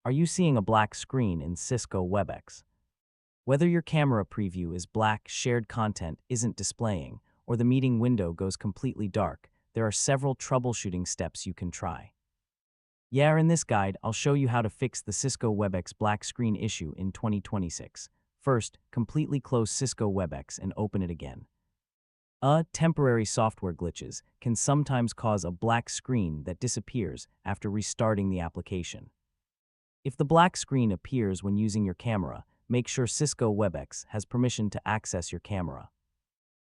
Are you seeing a black screen in Cisco Webex? Whether your camera preview is black, shared content isn't displaying, or the meeting window goes completely dark, there are several troubleshooting steps you can try. In this guide, I'll show you how to fix the Cisco Webex black screen issue in 2026. First, completely close Cisco Webex and open it again. Temporary software glitches can sometimes cause a black screen that disappears after restarting the application. If the black screen appears when using your camera, make sure Cisco Webex has permission to access your camera.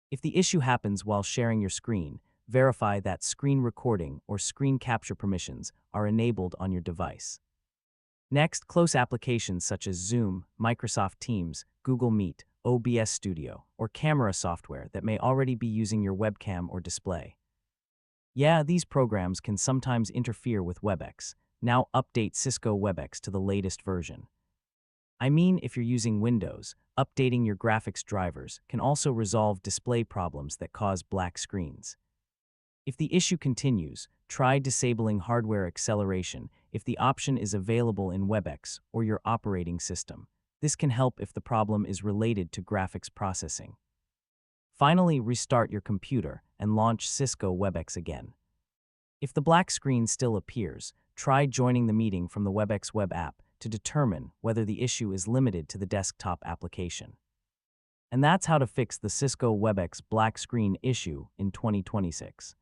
If the issue happens while sharing your screen, verify that screen recording or screen capture permissions are enabled on your device. Next, close applications such as Zoom, Microsoft Teams, Google Meet, OBS Studio, or camera software that may already be using your webcam or display. These programs can sometimes interfere with Webex. Now update Cisco Webex to the latest version. If you're using Windows, updating your graphics drivers can also resolve display problems that cause black screens. If the issue continues, try disabling hardware acceleration if the option is available in Webex or your operating system. This can help if the problem is related to graphics processing. Finally, restart your computer and launch Cisco Webex again. If the black screen still appears, try joining the meeting from the Webex web app to determine whether the issue is limited to the desktop application. And that's how to fix the Cisco Webex black screen issue in 2026.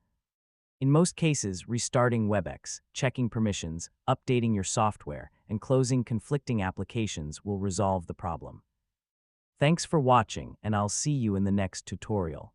In most cases, restarting Webex, checking permissions, updating your software, and closing conflicting applications will resolve the problem. Thanks for watching, and I'll see you in the next tutorial.